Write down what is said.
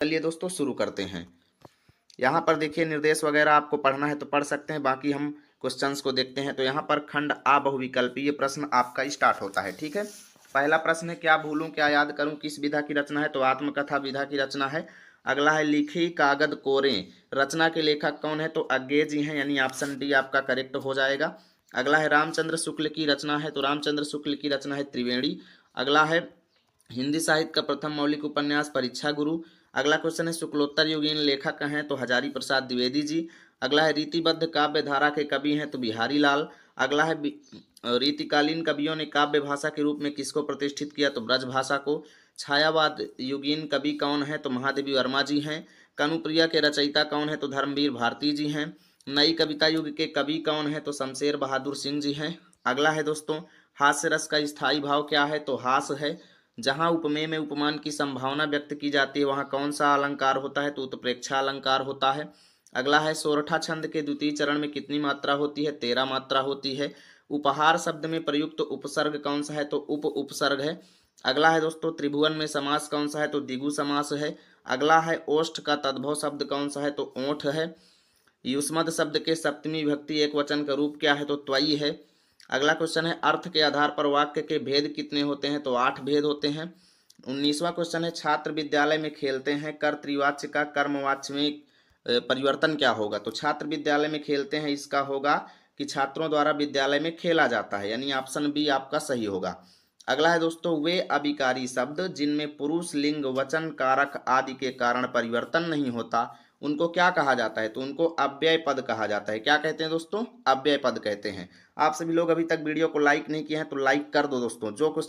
चलिए दोस्तों शुरू करते हैं। यहाँ पर देखिए निर्देश वगैरह आपको पढ़ना है तो पढ़ सकते हैं, बाकी हम क्वेश्चंस को देखते हैं। तो यहाँ पर खंड आ बहुविकल्पी ये प्रश्न आपका स्टार्ट होता है। ठीक है, पहला प्रश्न है क्या भूलूं क्या याद करूं किस विधा की रचना है, तो आत्मकथा विधा की रचना है। अगला है लिखी कागद कोरे, रचना के लेखक कौन है, तो अज्ञे जी हैं, यानी ऑप्शन डी आपका करेक्ट हो जाएगा। अगला है रामचंद्र शुक्ल की रचना है, तो रामचंद्र शुक्ल की रचना है त्रिवेणी। अगला है हिंदी साहित्य का प्रथम मौलिक उपन्यास परीक्षा गुरु। अगला क्वेश्चन है शुक्लोत्तर युगीन लेखक हैं, तो हजारी प्रसाद द्विवेदी जी। अगला है रीतिबद्ध काव्य धारा के कवि हैं, तो बिहारी लाल। अगला है रीतिकालीन कवियों ने काव्य भाषा के रूप में किसको प्रतिष्ठित किया, तो ब्रज भाषा को। छायावाद युगीन कवि कौन है, तो महादेवी वर्मा जी हैं। कनुप्रिया के रचयिता कौन है, तो धर्मवीर भारती जी हैं। नई कविता युग के कवि कौन है, तो शमशेर बहादुर सिंह जी हैं। अगला है दोस्तों हास्य रस का स्थायी भाव क्या है, तो हास है। जहाँ उपमेय में उपमान की संभावना व्यक्त की जाती है वहाँ कौन सा अलंकार होता है, तो उत्प्रेक्षा अलंकार होता है। अगला है सोरठा छंद के द्वितीय चरण में कितनी मात्रा होती है, 13 मात्रा होती है। उपहार शब्द में प्रयुक्त उपसर्ग कौन सा है, तो उप उपसर्ग है। अगला है दोस्तों त्रिभुवन में समास कौन सा है, तो द्विगु समास है। अगला है ओष्ठ का तद्भव शब्द कौन सा है, तो ओठ है। युष्मद शब्द के सप्तमी विभक्ति एक वचन का रूप क्या है, तो त्वयी है। अगला क्वेश्चन है अर्थ के आधार पर वाक्य के भेद कितने होते हैं, तो 8 भेद होते हैं। 19वां क्वेश्चन है छात्र विद्यालय में खेलते हैं, कर्तृवाच्य का कर्मवाच्य में परिवर्तन क्या होगा, तो छात्र विद्यालय में खेलते हैं इसका होगा कि छात्रों द्वारा विद्यालय में खेला जाता है, यानी ऑप्शन बी आपका सही होगा। अगला है दोस्तों वे अभिकारी शब्द जिनमें पुरुष लिंग वचन कारक आदि के कारण परिवर्तन नहीं होता उनको क्या कहा जाता है, तो उनको अव्यय पद कहा जाता है। क्या कहते हैं दोस्तों, अव्यय पद कहते हैं। आप सभी लोग अभी तक वीडियो को लाइक नहीं किए हैं तो लाइक कर दो दोस्तों। जो